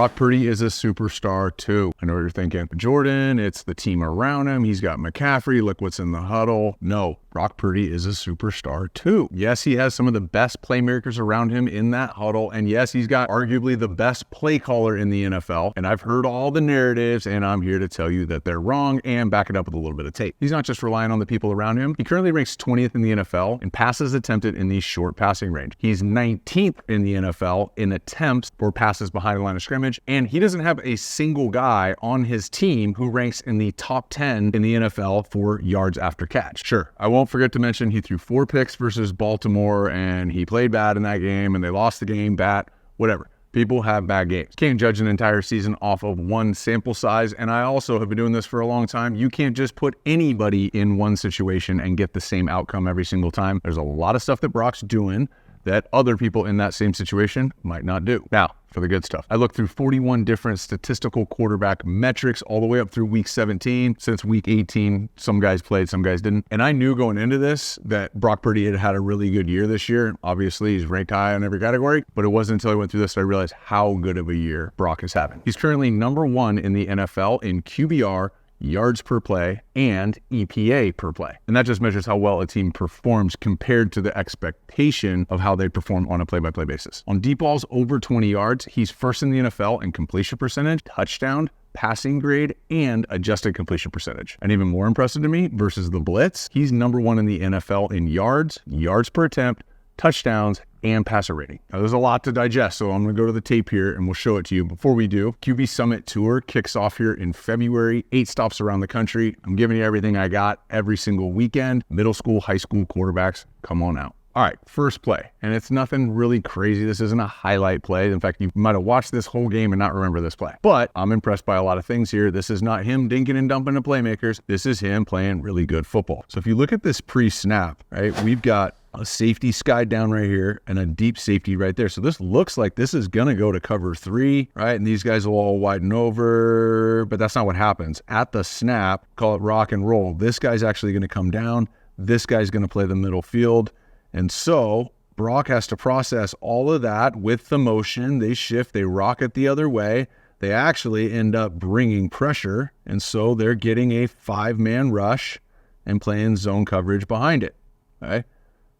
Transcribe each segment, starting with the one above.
Brock Purdy is a superstar too. I know what you're thinking. Jordan, it's the team around him. He's got McCaffrey. Look what's in the huddle. No, Brock Purdy is a superstar too. Yes, he has some of the best playmakers around him in that huddle. And yes, he's got arguably the best play caller in the NFL. And I've heard all the narratives, and I'm here to tell you that they're wrong and back it up with a little bit of tape. He's not just relying on the people around him. He currently ranks 20th in the NFL in passes attempted in the short passing range. He's 19th in the NFL in attempts for passes behind the line of scrimmage. And he doesn't have a single guy on his team who ranks in the top 10 in the NFL for yards after catch. Sure, I won't forget to mention he threw 4 picks versus Baltimore, and he played bad in that game, and they lost the game, whatever. People have bad games. Can't judge an entire season off of one sample size, and I also have been doing this for a long time. You can't just put anybody in one situation and get the same outcome every single time. There's a lot of stuff that Brock's doing that other people in that same situation might not do. Now, for the good stuff. I looked through 41 different statistical quarterback metrics all the way up through week 17. Since week 18, some guys played, some guys didn't. And I knew going into this that Brock Purdy had had a really good year this year. Obviously, he's ranked high in every category, but it wasn't until I went through this that I realized how good of a year Brock is having. He's currently number 1 in the NFL in QBR, yards per play, and EPA per play. And that just measures how well a team performs compared to the expectation of how they perform on a play-by-play basis. On deep balls over 20 yards, he's first in the NFL in completion percentage, touchdown, passing grade, and adjusted completion percentage. And even more impressive to me, versus the blitz, he's number 1 in the NFL in yards, yards per attempt, touchdowns, and passer rating. Now, there's a lot to digest, so I'm going to go to the tape here and we'll show it to you. Before we do, QB Summit Tour kicks off here in February, 8 stops around the country. I'm giving you everything I got every single weekend. Middle school, high school quarterbacks, come on out. All right, first play, and it's nothing really crazy. This isn't a highlight play. In fact, you might have watched this whole game and not remember this play. But I'm impressed by a lot of things here. This is not him dinking and dumping to playmakers. This is him playing really good football. So if you look at this pre-snap, right, we've got a safety sky down right here and a deep safety right there. So this looks like this is going to go to cover 3, right? And these guys will all widen over, but that's not what happens. At the snap, call it rock and roll. This guy's actually going to come down. This guy's going to play the middle field. And so Brock has to process all of that with the motion. They shift, they rock it the other way. They actually end up bringing pressure. And so they're getting a 5-man rush and playing zone coverage behind it, okay?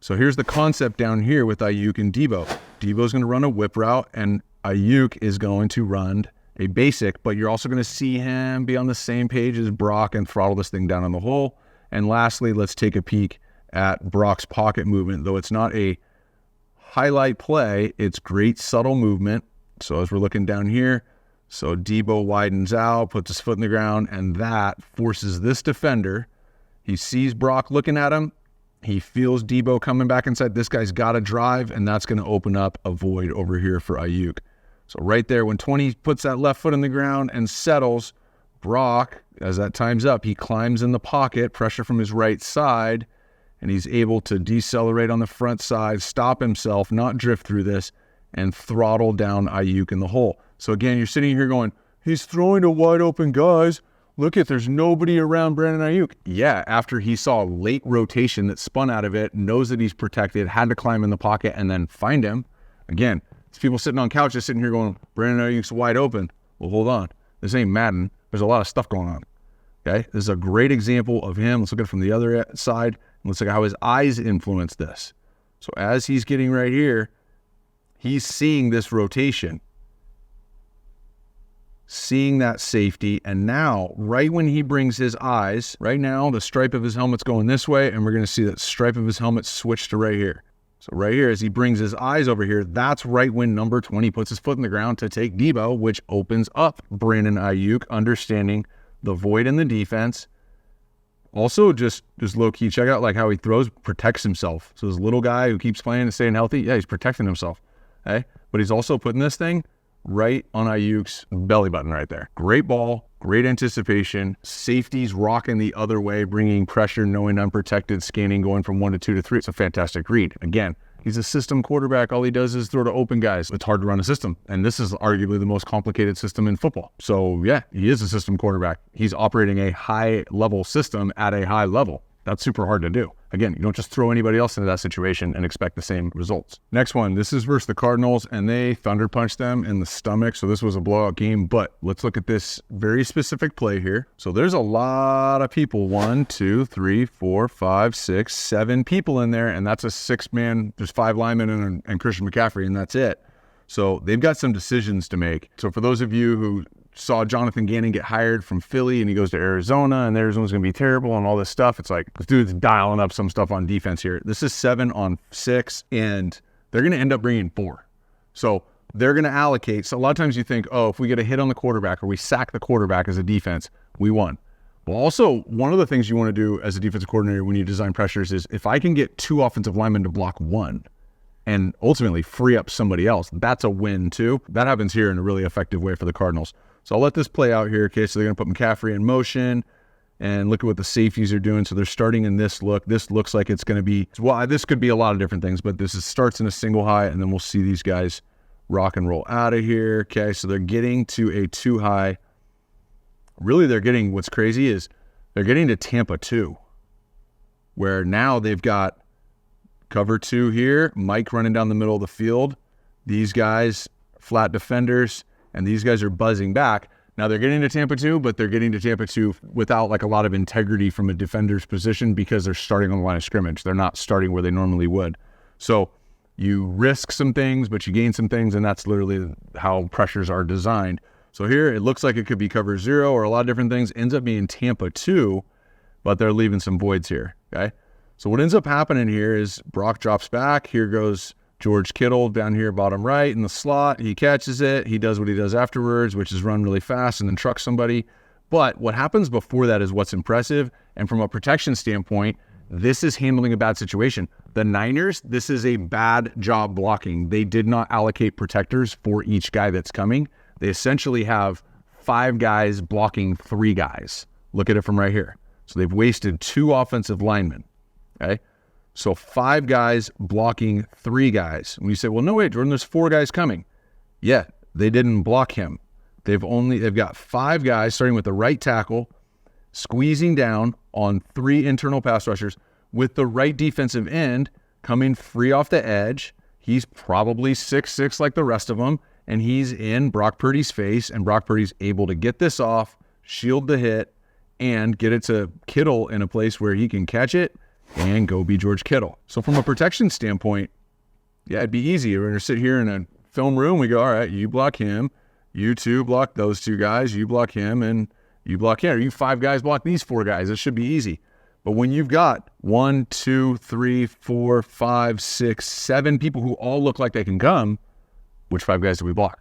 So here's the concept down here with Aiyuk and Deebo. Deebo's going to run a whip route, and Aiyuk is going to run a basic, but you're also going to see him be on the same page as Brock and throttle this thing down in the hole. And lastly, let's take a peek at Brock's pocket movement. Though it's not a highlight play, it's great subtle movement. So as we're looking down here, so Deebo widens out, puts his foot in the ground, and that forces this defender. He sees Brock looking at him. He feels Deebo coming back inside. This guy's got to drive, and that's going to open up a void over here for Aiyuk. So right there, when 20 puts that left foot in the ground and settles, Brock, as that time's up, he climbs in the pocket, pressure from his right side, and he's able to decelerate on the front side, stop himself, not drift through this, and throttle down Aiyuk in the hole. So again, you're sitting here going, he's throwing to wide open guys. Look at, there's nobody around Brandon Aiyuk. Yeah, after he saw late rotation that spun out of it, knows that he's protected, had to climb in the pocket and then find him. Again, it's people sitting on couches sitting here going, Brandon Aiyuk's wide open. Well, hold on. This ain't Madden. There's a lot of stuff going on. Okay, this is a great example of him. Let's look at it from the other side. Let's look at how his eyes influence this. So as he's getting right here, he's seeing this rotation, seeing that safety, and now, right when he brings his eyes, right now, the stripe of his helmet's going this way, and we're going to see that stripe of his helmet switch to right here. So right here, as he brings his eyes over here, that's right when number 20 puts his foot in the ground to take Deebo, which opens up Brandon Aiyuk, understanding the void in the defense. Also, just low-key, check out like how he throws, protects himself. So this little guy who keeps playing and staying healthy, yeah, he's protecting himself, okay? But he's also putting this thing right on Aiyuk's belly button right there. Great ball, great anticipation. Safeties rocking the other way, bringing pressure, knowing unprotected, scanning, going from 1 to 2 to 3. It's a fantastic read. Again, he's a system quarterback. All he does is throw to open guys. It's hard to run a system, and this is arguably the most complicated system in football. So yeah, he is a system quarterback. He's operating a high-level system at a high level. That's super hard to do. Again, you don't just throw anybody else into that situation and expect the same results. Next one, this is versus the Cardinals, and they thunder punched them in the stomach. So this was a blowout game, but let's look at this very specific play here. So there's a lot of people, 1, 2, 3, 4, 5, 6, 7 people in there, and that's a 6-man, there's 5 linemen and Christian McCaffrey, and that's it. So they've got some decisions to make. So for those of you who saw Jonathan Gannon get hired from Philly and he goes to Arizona and Arizona's going to be terrible and all this stuff, it's like, this dude's dialing up some stuff on defense here. This is 7 on 6, and they're going to end up bringing 4. So they're going to allocate. So a lot of times you think, oh, if we get a hit on the quarterback or we sack the quarterback as a defense, we won. Well, also, one of the things you want to do as a defensive coordinator when you design pressures is if I can get 2 offensive linemen to block 1, and ultimately free up somebody else, that's a win too. That happens here in a really effective way for the Cardinals. So I'll let this play out here. Okay, so they're going to put McCaffrey in motion, and look at what the safeties are doing. So they're starting in this look. This looks like it's going to be, well, this could be a lot of different things, but starts in a single high, and then we'll see these guys rock and roll out of here. Okay, so they're getting to a 2 high. Really, what's crazy is they're getting to Tampa 2, where now they've got cover 2 here, Mike running down the middle of the field. These guys, flat defenders, and these guys are buzzing back. Now they're getting to Tampa 2, but they're getting to Tampa 2 without like a lot of integrity from a defender's position because they're starting on the line of scrimmage. They're not starting where they normally would. So you risk some things, but you gain some things, and that's literally how pressures are designed. So here it looks like it could be cover 0 or a lot of different things. Ends up being Tampa 2, but they're leaving some voids here, okay? So what ends up happening here is Brock drops back. Here goes George Kittle down here, bottom right in the slot. He catches it. He does what he does afterwards, which is run really fast and then truck somebody. But what happens before that is what's impressive. And from a protection standpoint, this is handling a bad situation. The Niners, this is a bad job blocking. They did not allocate protectors for each guy that's coming. They essentially have 5 guys blocking 3 guys. Look at it from right here. So they've wasted 2 offensive linemen. Okay, so 5 guys blocking 3 guys. When you say, well, no, wait, Jordan, there's 4 guys coming. Yeah, they didn't block him. They've got 5 guys starting with the right tackle, squeezing down on 3 internal pass rushers with the right defensive end coming free off the edge. He's probably 6'6" like the rest of them, and he's in Brock Purdy's face, and Brock Purdy's able to get this off, shield the hit, and get it to Kittle in a place where he can catch it and go be George Kittle. So from a protection standpoint, yeah, it'd be easy. We're going to sit here in a film room. We go, all right, you block him. You 2 block those 2 guys. You block him, and you block him. Or you 5 guys block these 4 guys. It should be easy. But when you've got 1, 2, 3, 4, 5, 6, 7 people who all look like they can come, which 5 guys do we block?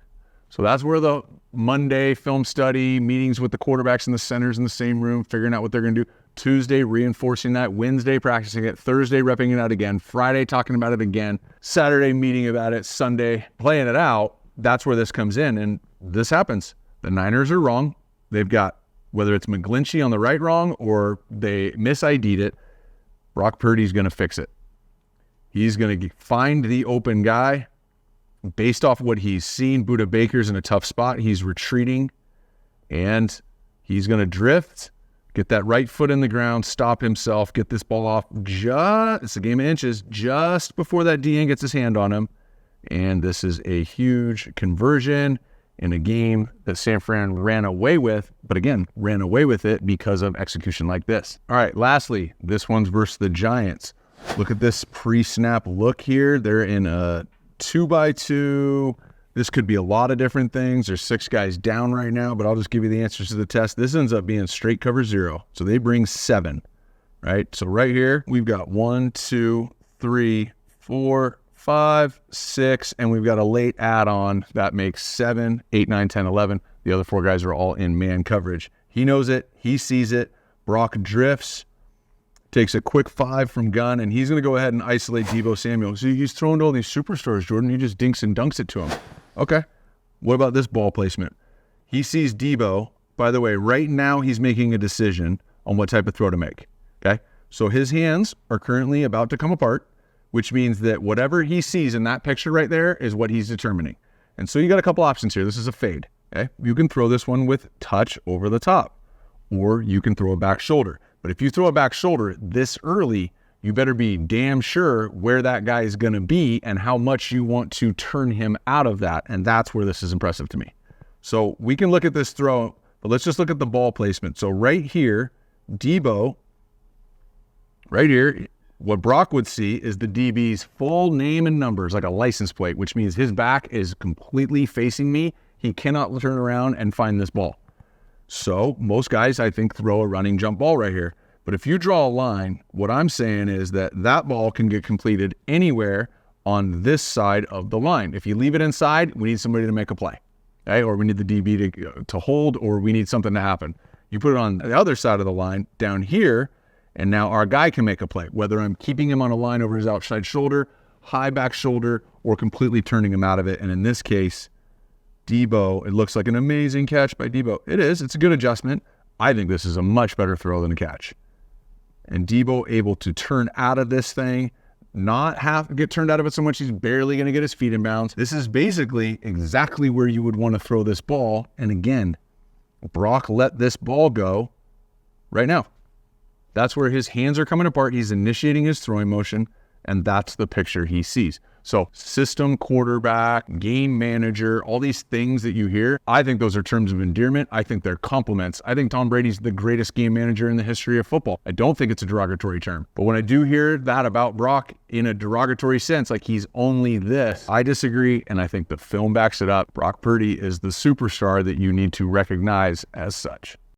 So that's where the Monday film study, meetings with the quarterbacks and the centers in the same room, figuring out what they're going to do. Tuesday, reinforcing that. Wednesday, practicing it. Thursday, repping it out again. Friday, talking about it again. Saturday, meeting about it. Sunday, playing it out. That's where this comes in, and this happens. The Niners are wrong. They've got, whether it's McGlinchey on the right wrong or they mis-ID'd it, Brock Purdy's going to fix it. He's going to find the open guy. Based off what he's seen, Budda Baker's in a tough spot. He's retreating, and he's going to drift, get that right foot in the ground, stop himself, get this ball off. It's a game of inches just before that DN gets his hand on him. And this is a huge conversion in a game that San Fran ran away with, but again, ran away with it because of execution like this. All right, lastly, this one's versus the Giants. Look at this pre-snap look here. They're in a 2x2. This could be a lot of different things. There's 6 guys down right now, but I'll just give you the answers to the test. This ends up being straight cover 0. So they bring 7, right? So right here, we've got 1, 2, 3, 4, 5, 6, and we've got a late add-on that makes 7, 8, 9, 10, 11. The other 4 guys are all in man coverage. He knows it. He sees it. Brock drifts, takes a quick 5 from gun, and he's going to go ahead and isolate Deebo Samuel. So he's throwing to all these superstars, Jordan. He just dinks and dunks it to him. Okay. What about this ball placement? He sees Deebo. By the way, right now he's making a decision on what type of throw to make. Okay. So his hands are currently about to come apart, which means that whatever he sees in that picture right there is what he's determining. And so you got a couple options here. This is a fade. Okay. You can throw this one with touch over the top, or you can throw a back shoulder. But if you throw a back shoulder this early, you better be damn sure where that guy is going to be and how much you want to turn him out of that. And that's where this is impressive to me. So we can look at this throw, but let's just look at the ball placement. So right here, Deebo, right here, what Brock would see is the DB's full name and numbers, like a license plate, which means his back is completely facing me. He cannot turn around and find this ball. So most guys, I think, throw a running jump ball right here. But if you draw a line, what I'm saying is that that ball can get completed anywhere on this side of the line. If you leave it inside, we need somebody to make a play, okay? Or we need the DB to hold, or we need something to happen. You put it on the other side of the line down here, and now our guy can make a play, whether I'm keeping him on a line over his outside shoulder, high back shoulder, or completely turning him out of it. And in this case, Deebo, it looks like an amazing catch by Deebo. It is. It's a good adjustment. I think this is a much better throw than a catch. And Deebo able to turn out of this thing, not have to get turned out of it so much he's barely going to get his feet in bounds. This is basically exactly where you would want to throw this ball. And again, Brock let this ball go right now. That's where his hands are coming apart. He's initiating his throwing motion, and that's the picture he sees. So system quarterback, game manager, all these things that you hear, I think those are terms of endearment. I think they're compliments. I think Tom Brady's the greatest game manager in the history of football. I don't think it's a derogatory term. But when I do hear that about Brock in a derogatory sense, like he's only this, I disagree, and I think the film backs it up. Brock Purdy is the superstar that you need to recognize as such.